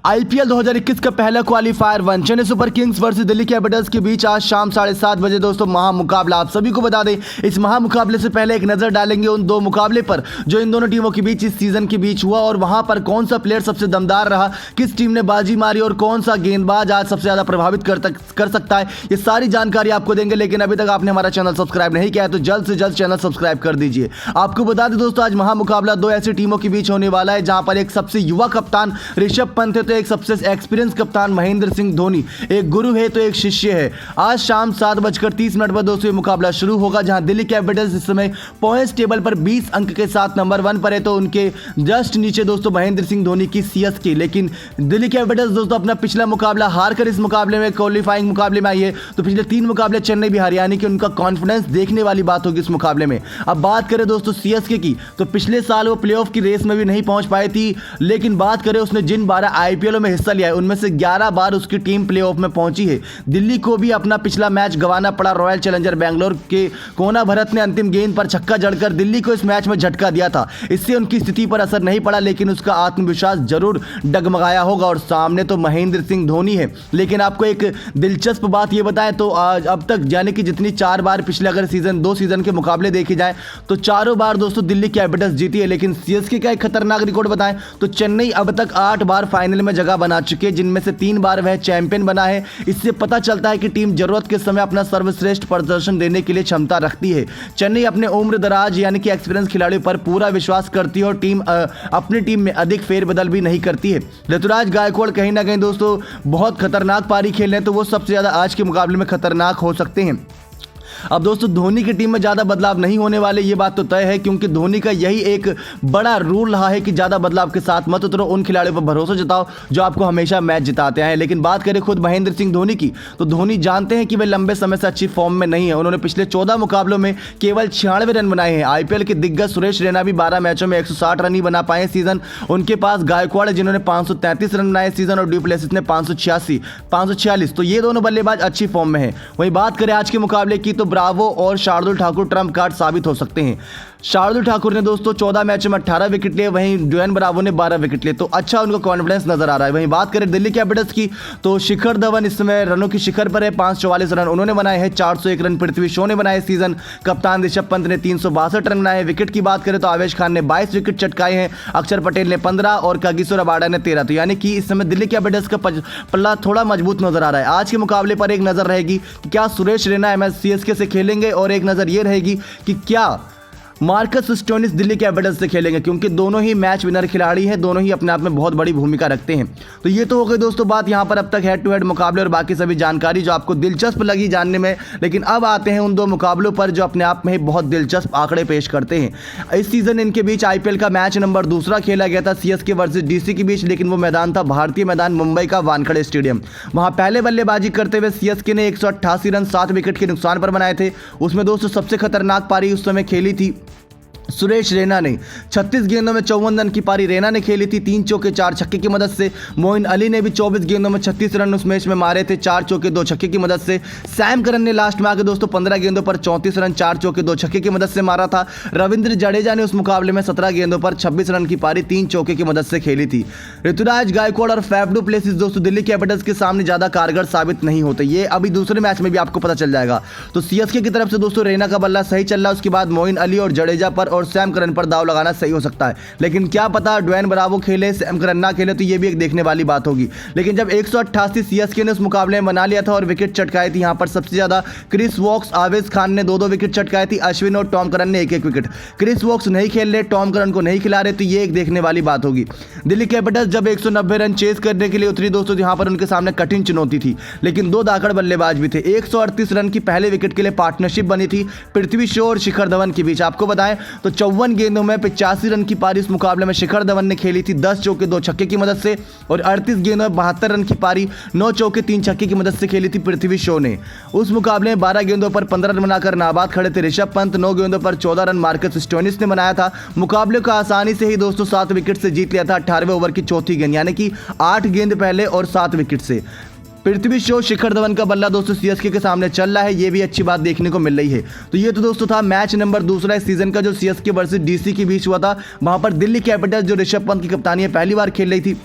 IPL 2021 का पहला qualifier one Chennai super Kings versus Delhi Capitals के बीच आज शाम 7:30 बजे दोस्तों महामुकाबला। आप सभी को बता दें, इस महामुकाबले से पहले एक नजर डालेंगे उन दो मुकाबले पर जो इन दोनों टीमों के बीच इस सीजन के बीच हुआ और वहां पर कौन सा प्लेयर सबसे दमदार रहा, किस टीम ने बाजी मारी और कौन सा गेंदबाज आज सबसे ज्यादा प्रभावित कर सकता है। ये सारी जानकारी आपको देंगे, लेकिन अभी तक आपने हमारा चैनल सब्सक्राइब नहीं किया है तो जल्द से जल्द चैनल सब्सक्राइब कर दीजिए। आपको बता दें दोस्तों, आज महामुकाबला दो ऐसी टीमों के बीच होने वाला है जहां पर एक सबसे युवा कप्तान ऋषभ पंत है तो एक सबसे एक्सपीरियंस कप्तान महेंद्र सिंह धोनी। एक गुरु है तो एक शिष्य है। आज शाम 7:30 पर दोस्तों ये मुकाबला शुरू होगा, जहां दिल्ली कैपिटल्स इस समय पॉइंट्स टेबल पर 20 अंक के साथ नंबर 1 पर है, तो उनके जस्ट नीचे दोस्तों महेंद्र सिंह धोनी की सीएसके। लेकिन दिल्ली कैपिटल्स दोस्तों अपना पिछला मुकाबला हारकर इस मुकाबले में क्वालिफाइंग मुकाबले में आई है, तो पिछले 3 मुकाबले चेन्नई भी हारी, यानी कि उनका कॉन्फिडेंस देखने वाली बात होगी इस मुकाबले में। अब बात करें दोस्तों सीएसके की, तो पिछले साल वो प्लेऑफ की रेस में भी नहीं पहुंच पाई थी, लेकिन बात करें उसने जिन 12 आईपीएल में हिस्सा लिया है उनमें से 11 बार उसकी टीम प्लेऑफ में पहुंची है। दिल्ली को भी अपना पिछला मैच गंवाना पड़ा रॉयल चैलेंजर बेंगलोर के कोना भरत ने अंतिम गेंद पर छक्का जड़कर दिल्ली को इस मैच में झटका दिया था। इससे उनकी स्थिति पर असर नहीं पड़ा, लेकिन उसका आत्मविश्वास जरूर डगमगाया होगा और सामने तो महेंद्र सिंह धोनी है। लेकिन आपको एक दिलचस्प बात यह बताएं तो आज अब तक यानी कि जितनी 4 बार पिछले अगर दो सीजन के मुकाबले देखे जाए तो चारों बार दोस्तों दिल्ली कैपिटल्स जीती है। लेकिन सीएसके का एक खतरनाक रिकॉर्ड बताएं तो चेन्नई अब तक 8 बार फाइनल में जगह बना चुकी है, जिनमें से 3 बार वह चैंपियन बना है। इससे पता चलता है कि टीम जरूरत के समय अपना सर्वश्रेष्ठ प्रदर्शन देने के लिए क्षमता रखती है। चेन्नई अपने उम्र दराज यानी कि एक्सपीरियंस खिलाड़ियों पर पूरा विश्वास करती है और अपनी टीम में अधिक फेरबदल भी नहीं करती है। ऋतुराज गायकवाड़ कहीं ना कहीं दोस्तों बहुत खतरनाक पारी खेल रहे हैं, तो वो सबसे ज्यादा आज के मुकाबले में खतरनाक हो सकते हैं। अब दोस्तों धोनी की टीम में ज़्यादा बदलाव नहीं होने वाले, ये बात तो तय है, क्योंकि धोनी का यही एक बड़ा रूल रहा है कि ज़्यादा बदलाव के साथ मत उतरो, उन खिलाड़ियों पर भरोसा जताओ जो आपको हमेशा मैच जिताते हैं। लेकिन बात करें खुद महेंद्र सिंह धोनी की, तो धोनी जानते हैं कि वे लंबे समय से अच्छी फॉर्म में नहीं है। उन्होंने पिछले 14 मुकाबलों में केवल 96 रन बनाए हैं। आईपीएल के दिग्गज सुरेश रैना भी 12 मैचों में 160 रन ही बना पाए सीजन। उनके पास गायकवाड़ है जिन्होंने 533 रन बनाए सीजन और डुप्लेसिस ने 546, तो ये दोनों बल्लेबाज अच्छी फॉर्म में है। वहीं बात करें आज के मुकाबले की, तो ब्रावो और शार्दुल ठाकुर ट्रम्प कार्ड साबित हो सकते हैं। शार्दुल ठाकुर ने दोस्तों 14 मैचों में 18 विकेट लिए, वहीं ड्वेन ब्रावो ने 12 विकेट लिए, तो अच्छा उनका कॉन्फिडेंस नजर आ रहा है। वहीं बात करें दिल्ली कैपिटल्स की, तो शिखर धवन इस समय रनों की शिखर पर है, 544 रन उन्होंने बनाए हैं। 401 रन पृथ्वी शॉ ने बनाए सीजन। कप्तान ऋषभ पंत ने 362 रन बनाए। विकेट की बात करें तो आवेश खान ने 22 विकेट चटकाए हैं, अक्षर पटेल ने 15 और कागिसो रबाडा ने 13, तो यानी कि इस समय दिल्ली कैपिटल्स का पल्ला थोड़ा मजबूत नजर आ रहा है। आज के मुकाबले पर एक नजर रहेगी कि क्या सुरेश रैना सीएसके से खेलेंगे, और एक नजर यह रहेगी कि क्या मार्कस स्टोइनिस दिल्ली कैपिटल्स से खेलेंगे, क्योंकि दोनों ही मैच विनर खिलाड़ी हैं, दोनों ही अपने आप में बहुत बड़ी भूमिका रखते हैं। तो ये तो हो गई दोस्तों बात यहाँ पर अब तक हेड टू हेड मुकाबले और बाकी सभी जानकारी जो आपको दिलचस्प लगी जानने में। लेकिन अब आते हैं उन दो मुकाबलों पर जो अपने आप में ही बहुत दिलचस्प आंकड़े पेश करते हैं। इस सीजन इनके बीच आईपीएल का मैच नंबर 2 खेला गया था सीएसके वर्सेस डीसी के बीच, लेकिन वो मैदान था भारतीय मैदान मुंबई का वानखेड़े स्टेडियम। वहाँ पहले बल्लेबाजी करते हुए सीएसके ने 188 रन 7 विकेट के नुकसान पर बनाए थे। उसमें दोस्तों सबसे खतरनाक पारी उस समय खेली थी सुरेश रैना ने। 36 गेंदों में 54 रन की पारी रैना ने खेली थी, 3 चौके 4 छक्के की मदद से। मोइन अली ने भी 24 गेंदों में 36 रन उस मैच में मारे थे, 4 चौके 2 छक्के की मदद से। सैम करन ने लास्ट में आके दोस्तों 15 गेंदों पर 34 रन 4 चौके 2 छक्के की मदद से मारा था। रविंद्र जडेजा ने उस मुकाबले में 17 गेंदों पर 26 रन की पारी 3 चौके की मदद से खेली थी। ऋतुराज गायकवाड़ और फैफ डू प्लेसिस दोस्तों दिल्ली कैपिटल्स के सामने ज्यादा कारगर साबित नहीं होते, ये अभी दूसरे मैच में भी आपको पता चल जाएगा। तो सीएसके की तरफ से दोस्तों रैना का बल्ला सही चल रहा है, उसके बाद मोइन अली और जडेजा पर और सैम करन पर दाव लगाना सही हो सकता है। लेकिन क्या पता ड्वेन ब्रावो खेले सैम करन ना खेले, तो ये भी एक देखने वाली बात होगी। लेकिन जब 188 सीएसके ने उस मुकाबले में बना लिया था और विकेट चटकाई थी, यहां पर सबसे ज्यादा क्रिस वॉक्स आवेश खान ने 2-2 विकेट चटकाई थी, अश्विन और टॉम करन ने 1-1 विकेट। क्रिस वॉक्स नहीं खेल रहे, टॉम करन को नहीं खिला रहे, तो ये एक देखने वाली बात होगी। दिल्ली कैपिटल्स जब 190 रन चेस करने के लिए उतरी दोस्तों, यहां पर उनके सामने कठिन चुनौती थी, लेकिन 2 दाकड़ बल्लेबाज भी थे। 138 रन की पहले विकेट के लिए पार्टनरशिप बनी थी पृथ्वी शॉ और शिखर धवन के बीच। आपको बताएं तो 54 गेंदों में 85 रन की पारी इस मुकाबले में शिखर धवन ने खेली थी, 10 चौके 2 छक्के की मदद से, और 38 गेंदों में 72 रन की पारी 9 चौके 3 छक्के की मदद से खेली थी पृथ्वी शॉ ने। उस मुकाबले में 12 गेंदों पर 15 रन बनाकर नाबाद खड़े थे ऋषभ पंत, 9 गेंदों पर 14 रन मार्कस स्टोइनिस ने बनाया था। मुकाबले को आसानी से ही दोस्तों 7 विकेट से जीत लिया था 18वें ओवर की चौथी गेंद, यानी कि 8 गेंद पहले और 7 विकेट से। पृथ्वी शॉ शिखर धवन का बल्ला दोस्तों सीएसके के सामने चल रहा है, ये भी अच्छी बात देखने को मिल रही है। तो ये तो दोस्तों था मैच नंबर 2 इस सीजन का जो सीएसके वर्सेस डीसी के बीच हुआ था। वहां पर दिल्ली कैपिटल्स जो ऋषभ पंत की कप्तानी है पहली बार खेल रही थी,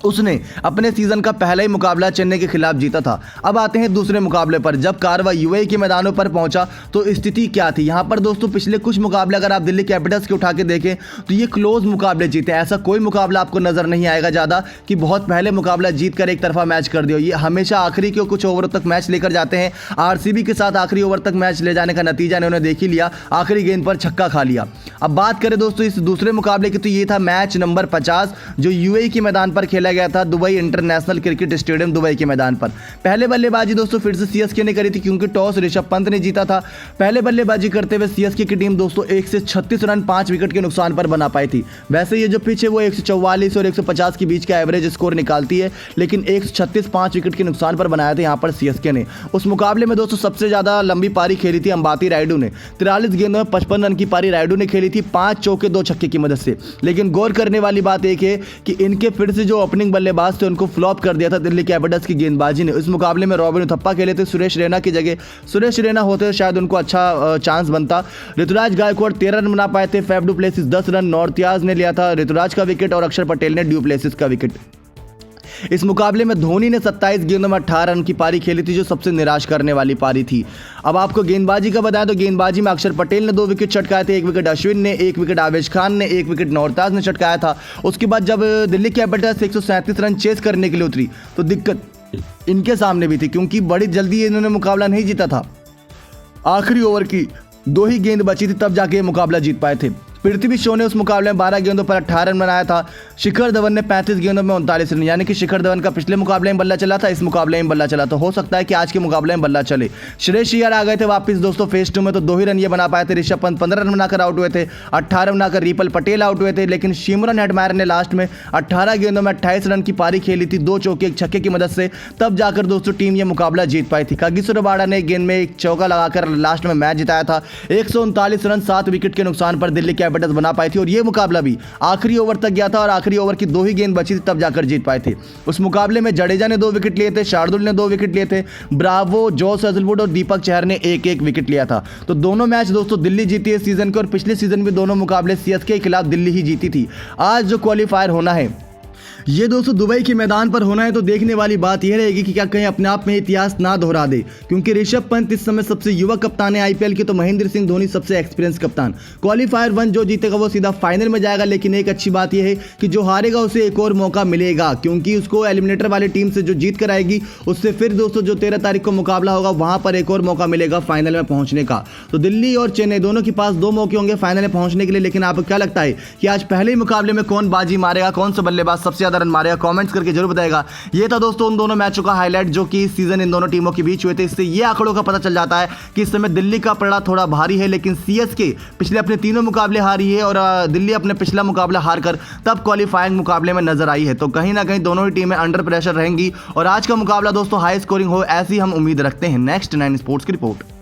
उसने अपने सीजन का पहला ही मुकाबला चेन्नई के खिलाफ जीता था। अब आते हैं दूसरे मुकाबले पर। जब कारवा यूएई के मैदानों पर पहुंचा तो स्थिति क्या थी यहाँ पर दोस्तों? पिछले कुछ मुकाबले अगर आप दिल्ली कैपिटल्स के उठा के देखें तो ये क्लोज मुकाबले जीते। ऐसा कोई मुकाबला आपको नजर नहीं आएगा ज़्यादा कि बहुत पहले मुकाबला जीत कर एक तरफा मैच कर दिया। ये हमेशा आखिरी के कुछ ओवरों तक मैच लेकर जाते हैं। आरसीबी के साथ आखिरी ओवर तक मैच ले जाने का नतीजा इन्होंने देख ही लिया, आखिरी गेंद पर छक्का खा लिया। अब बात करें दोस्तों इस दूसरे मुकाबले की, तो ये था मैच नंबर 50 जो यूएई के मैदान पर खेला गया था, Dubai international cricket stadium Dubai के मैदान पर। पहले बल्लेबाजी दोस्तों फिर से सीएसके ने करी थी क्योंकि टॉस ऋषभ पंत ने जीता था। पहले बल्लेबाजी करते हुए सीएसके की टीम दोस्तों 136 रन 5 विकेट के नुकसान पर बना पाई थी। वैसे ये जो पिच है वो 144 और 150 के बीच का एवरेज स्कोर निकालती है, लेकिन 136 5 विकेट के नुकसान पर बनाया था यहाँ पर सीएसके ने। उस मुकाबले में दोस्तों सबसे ज्यादा लंबी पारी खेली थी अंबाती रायडू ने। 43 गेंदों में 55 रन की पारी रायडू ने खेली थी, 5 चौके 2 छक्के की मदद से। लेकिन गौर करने वाली बात एक है कि इनके फिर से जो ओपनिंग बल्लेबाज थे उनको फ्लॉप कर दिया था दिल्ली कैपिटल्स की गेंदबाजी ने। इस मुकाबले में रॉबिन उथप्पा खेले थे सुरेश रैना की जगह। सुरेश रैना होते शायद उनको अच्छा चांस बनता। ऋतुराज गायकवाड़ 13 रन बना पाए थे, फैफ डू प्लेसिस 10 रन, नॉर्थियाज ने लिया था ऋतुराज का विकेट और अक्षर पटेल ने ड्यू प्लेसिस का विकेट। इस मुकाबले में धोनी ने 27 गेंदों में 18 रन की पारी खेली थी जो सबसे निराश करने वाली पारी थी। अब आपको गेंदबाजी का बताएं तो गेंदबाजी में अक्षर पटेल ने 2 विकेट चटकाए थे, 1 विकेट अश्विन ने, 1 विकेट आवेश खान ने, 1 विकेट नौरताज ने चटकाया था। उसके बाद जब दिल्ली कैपिटल्स 137 रन चेस करने के लिए उतरी तो दिक्कत इनके सामने भी थी क्योंकि बड़ी जल्दी इन्होंने मुकाबला नहीं जीता था। आखिरी ओवर की 2 ही गेंद बची थी तब जाके मुकाबला जीत पाए थे। पृथ्वी शॉ ने उस मुकाबले में 12 गेंदों पर 18 रन बनाया था। शिखर धवन ने 35 गेंदों में 39 रन, यानी कि शिखर धवन का पिछले मुकाबले में बल्ला चला था, इस मुकाबले में बल्ला चला, तो हो सकता है कि आज के मुकाबले में बल्ला चले। श्रेयस अय्यर आ गए थे वापस दोस्तों फेज 2 में, तो 2 ही रन ये बना पाए थे। ऋषभ पंत 15 रन बनाकर आउट हुए थे, 18 रन बनाकर रिपल पटेल आउट हुए थे। लेकिन शिमरन हेटमायर ने लास्ट में 18 गेंदों में 28 रन की पारी खेली थी, 2 चौके 1 छक्के की मदद से, तब जाकर दोस्तों टीम ये मुकाबला जीत पाई थी। कागिसो रबाडा ने गेंद में 1 चौका लगाकर लास्ट में मैच जिताया था। 139 रन 7 विकेट के नुकसान पर दिल्ली कैपिटल्स बना पाई थी और ये मुकाबला भी आखिरी ओवर तक गया था और आखिरी ओवर की 2 ही गेंद बची थी तब जाकर जीत पाए थे। उस मुकाबले में जडेजा ने 2 विकेट लिए थे, शार्दुल ने 2 विकेट लिए थे, ब्रावो, जॉस हेजलवुड और दीपक चहर ने 1-1 विकेट लिया था। तो दोनों मैच दोस्तों दिल्ली जीती है सीजन के, और पिछले सीजन में दोनों मुकाबले सीएसके के खिलाफ दिल्ली ही जीती थी। आज जो क्वालिफायर होना है ये दोस्तों दुबई के मैदान पर होना है, तो देखने वाली बात यह रहेगी कि क्या कहीं अपने आप में इतिहास ना दोहरा दे, क्योंकि ऋषभ पंत इस समय सबसे युवा कप्तान है आईपीएल के, तो महेंद्र सिंह धोनी सबसे एक्सपीरियंस कप्तान। क्वालिफायर 1 जो जीतेगा वो सीधा फाइनल में जाएगा, लेकिन एक अच्छी बात यह है कि जो हारेगा उसे एक और मौका मिलेगा, क्योंकि उसको एलिमिनेटर वाली टीम से जो जीत कर आएगी उससे फिर दोस्तों जो 13 तारीख को मुकाबला होगा वहां पर एक और मौका मिलेगा फाइनल में पहुंचने का। तो दिल्ली और चेन्नई दोनों के पास 2 मौके होंगे फाइनल में पहुंचने के लिए। लेकिन आपको क्या लगता है कि आज पहले ही मुकाबले में कौन बाजी मारेगा, कौन सा बल्लेबाज सबसे ज्यादा रन मारेगा? कॉमेंट्स करके जरूर बताएगा। ये था दोस्तों उन दोनों मैचों का हाईलाइट जो कि इस सीजन इन दोनों टीमों के बीच हुए थे। इससे ये आंकड़ों का पता चल जाता है कि इस समय दिल्ली का पलड़ा थोड़ा भारी है, लेकिन सीएसके पिछले अपने 3 मुकाबले हारी है और दिल्ली अपने पिछला मुकाबला हार कर तब क्वालिफाइंग मुकाबले में नजर आई है। तो कहीं ना कहीं दोनों ही टीमें अंडर प्रेशर रहेंगी और आज का मुकाबला दोस्तों हाई स्कोरिंग हो ऐसी हम उम्मीद रखते हैं। नेक्स्ट 9 स्पोर्ट्स की रिपोर्ट।